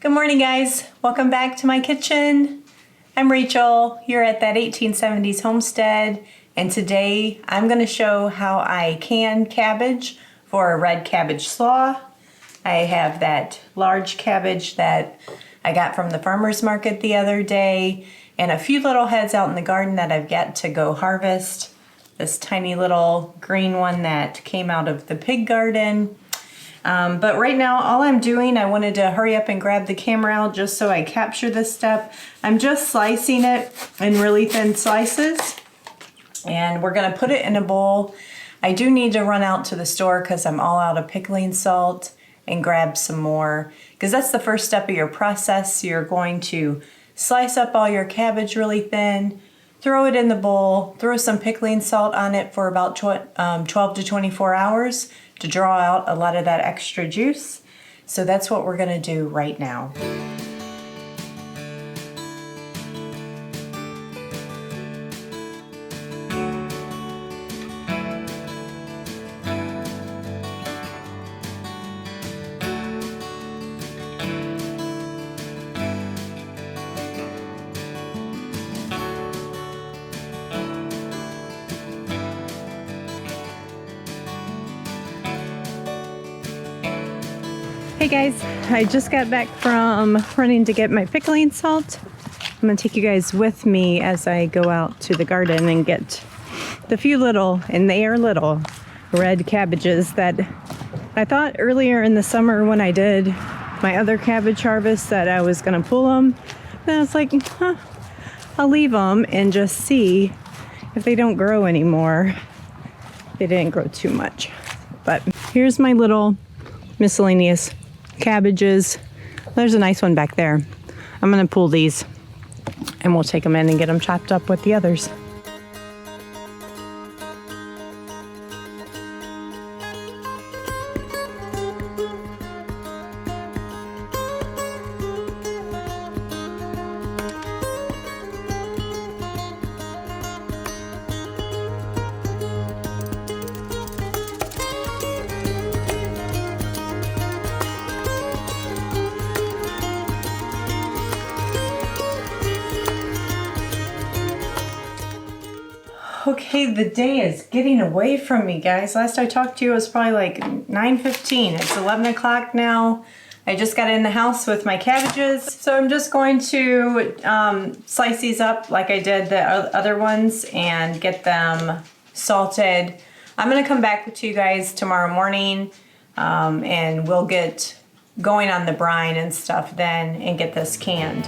Good morning, guys. Welcome back to my kitchen. I'm Rachel here at that 1870s homestead, and today I'm going to show how I can cabbage for a red cabbage slaw. I have that large cabbage that I got from the farmer's market the other day, and a few little heads out in the garden that I've got to go harvest. This tiny little green one that came out of the pig garden. But right now, all I'm doing, I wanted to hurry up and grab the camera out just so I capture this step. I'm just slicing it in really thin slices, and we're gonna put it in a bowl. I do need to run out to the store because I'm all out of pickling salt and grab some more, because that's the first step of your process. You're going to slice up all your cabbage really thin, throw it in the bowl, throw some pickling salt on it for about 12 to 24 hours to draw out a lot of that extra juice. So that's what we're gonna do right now. Hey guys, I just got back from running to get my pickling salt. I'm gonna take you guys with me as I go out to the garden and get the few little, and they are little, red cabbages that I thought earlier in the summer when I did my other cabbage harvest that I was gonna pull them. Then I was like, I'll leave them and just see if they don't grow anymore. They didn't grow too much. But here's my little miscellaneous cabbages. There's a nice one back there. I'm gonna pull these and we'll take them in and get them chopped up with the others. Okay, the day is getting away from me, guys. Last I talked to you, it was probably like 9:15. It's 11 o'clock now. I just got in the house with my cabbages. So I'm just going to slice these up like I did the other ones and get them salted. I'm gonna come back to you guys tomorrow morning and we'll get going on the brine and stuff then and get this canned.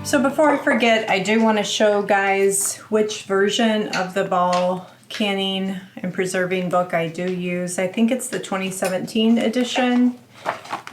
So before I forget, I do want to show guys which version of the ball canning and preserving book I do use. I think it's the 2017 edition,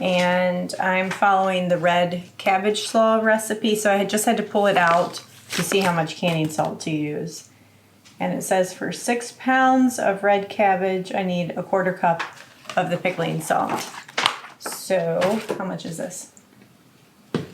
and I'm following the red cabbage slaw recipe. So I just had to pull it out to see how much canning salt to use. And it says for 6 pounds of red cabbage, I need a 1/4 cup of the pickling salt. So how much is this?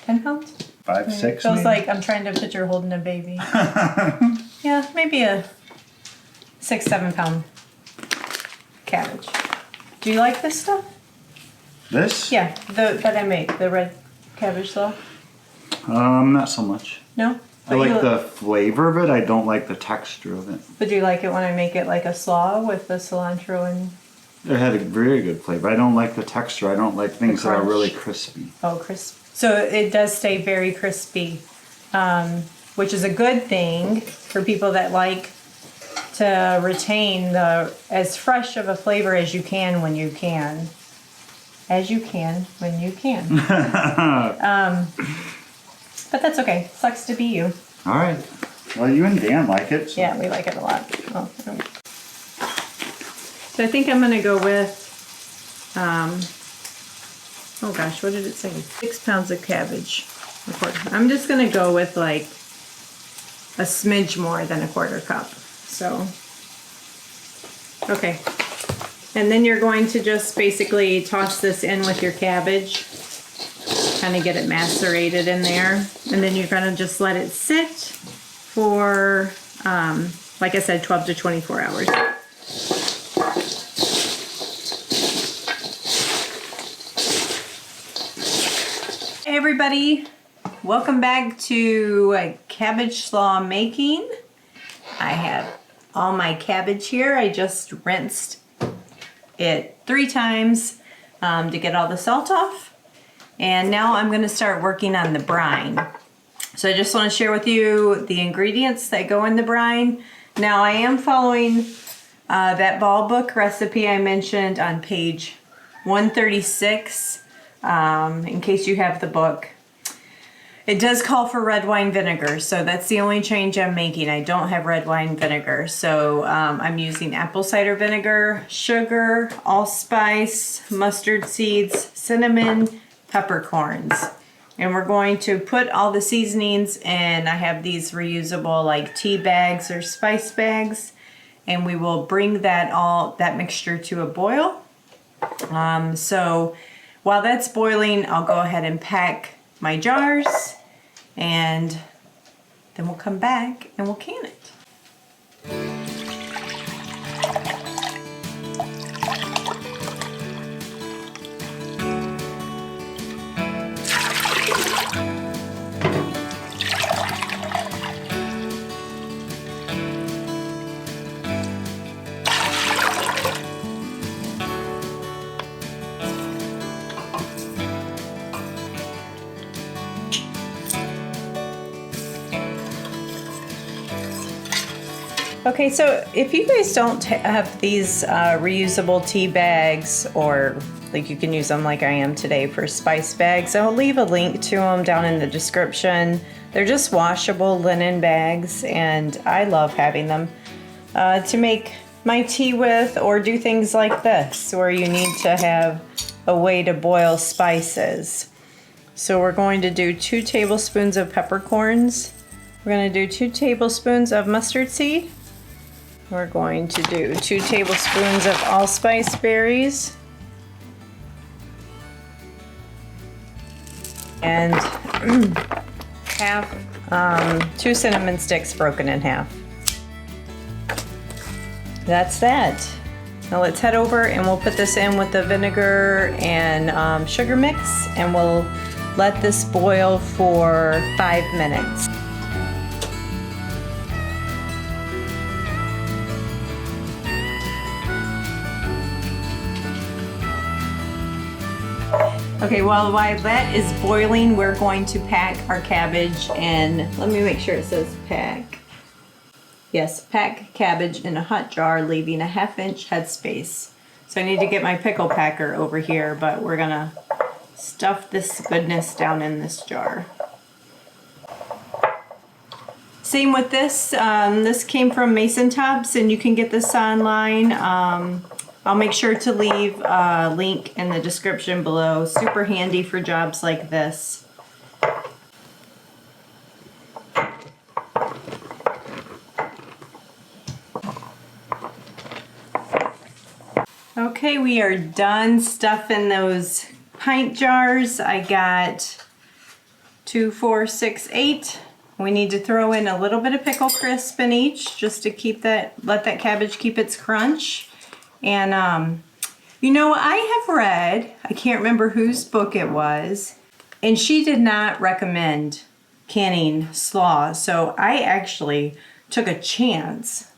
10 pounds? 5, 6. Feels maybe? like I'm trying to picture holding a baby. Yeah, maybe a 6, 7 pound cabbage. Do you like this stuff? This? Yeah, that I make, the red cabbage slaw. Not so much. No? I like the flavor of it. I don't like the texture of it. But do you like it when I make it like a slaw with the cilantro and... It had a very good flavor. I don't like the texture. I don't like things that are really crispy. Oh, crisp. So it does stay very crispy, which is a good thing for people that like to retain as fresh of a flavor as you can when you can. As you can when you can. But that's okay. Sucks to be you. All right. Well, you and Dan like it. So. Yeah, we like it a lot. Oh. So I think I'm going to go with... oh gosh, what did it say? 6 pounds of cabbage. I'm just gonna go with like a smidge more than a 1/4 cup. So, okay. And then you're going to just basically toss this in with your cabbage, kind of get it macerated in there. And then you're gonna just let it sit for, like I said, 12 to 24 hours. Hey everybody, welcome back to Cabbage Slaw making. I have all my cabbage here. I just rinsed it 3 times to get all the salt off. And now I'm gonna start working on the brine. So I just wanna share with you the ingredients that go in the brine. Now I am following that ball book recipe I mentioned on page 136, in case you have the book. It does call for red wine vinegar, so that's the only change I'm making. I don't have red wine vinegar, so I'm using apple cider vinegar, sugar, allspice, mustard seeds, cinnamon, peppercorns. And we're going to put all the seasonings in. I have these reusable like tea bags or spice bags, and we will bring that mixture to a boil. So while that's boiling, I'll go ahead and pack my jars, and then we'll come back and we'll can it. Okay, so if you guys don't have these reusable tea bags, or like you can use them like I am today for spice bags, I'll leave a link to them down in the description. They're just washable linen bags, and I love having them to make my tea with, or do things like this where you need to have a way to boil spices. So we're going to do 2 tablespoons of peppercorns. We're going to do 2 tablespoons of mustard seed. We're going to do 2 tablespoons of allspice berries and half 2 cinnamon sticks broken in half. That's that. Now let's head over and we'll put this in with the vinegar and sugar mix, and we'll let this boil for 5 minutes. Okay, well, while that is boiling, we're going to pack our cabbage in. Let me make sure it says pack. Yes, pack cabbage in a hot jar, leaving a 1/2 inch headspace. So I need to get my pickle packer over here, but we're gonna stuff this goodness down in this jar. Same with this. This came from Mason Tops, and you can get this online. I'll make sure to leave a link in the description below. Super handy for jobs like this. Okay, we are done stuffing those pint jars. I got 2, 4, 6, 8. We need to throw in a little bit of pickle crisp in each, just to keep let that cabbage keep its crunch. And you know, I have read, I can't remember whose book it was, and she did not recommend canning slaw. So I actually took a chance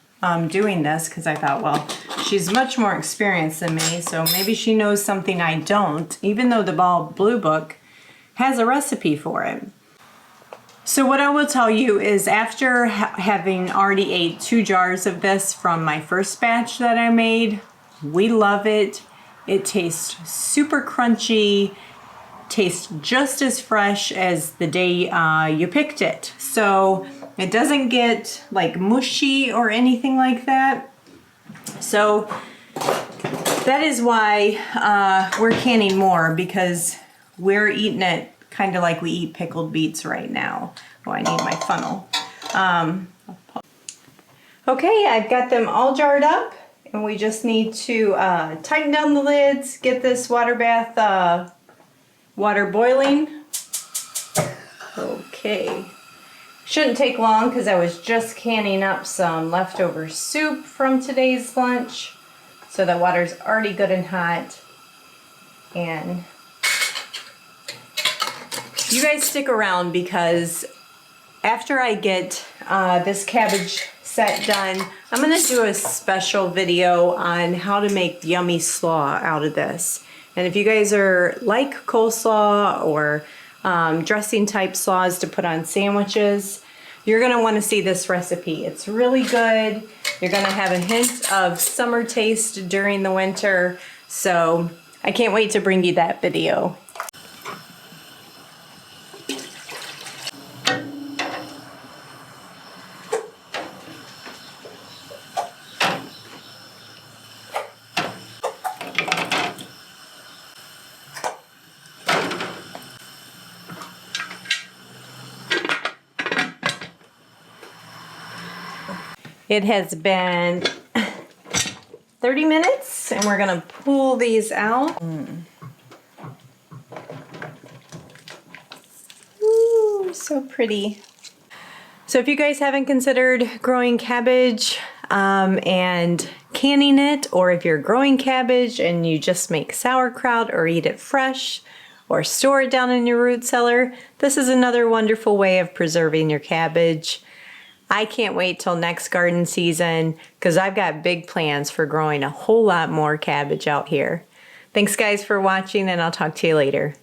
doing this, because I thought, well, she's much more experienced than me, so maybe she knows something I don't, even though the Ball Blue book has a recipe for it. So what I will tell you is, after having already ate 2 jars of this from my first batch that I made, we love it. It tastes super crunchy, tastes just as fresh as the day you picked it. So it doesn't get like mushy or anything like that. So that is why we're canning more, because we're eating it kind of like we eat pickled beets right now. Oh, I need my funnel. Okay, I've got them all jarred up, And we just need to tighten down the lids, get this water bath water boiling. Okay. Shouldn't take long because I was just canning up some leftover soup from today's lunch. So the water's already good and hot. And you guys stick around because after I get this cabbage set done, I'm gonna do a special video on how to make yummy slaw out of this. And if you guys are like coleslaw or dressing type slaws to put on sandwiches, you're gonna wanna see this recipe. It's really good. You're gonna have a hint of summer taste during the winter. So I can't wait to bring you that video. It has been 30 minutes and we're gonna pull these out. Ooh, so pretty. So if you guys haven't considered growing cabbage and canning it, or if you're growing cabbage and you just make sauerkraut or eat it fresh or store it down in your root cellar, this is another wonderful way of preserving your cabbage. I can't wait till next garden season because I've got big plans for growing a whole lot more cabbage out here. Thanks guys for watching, and I'll talk to you later.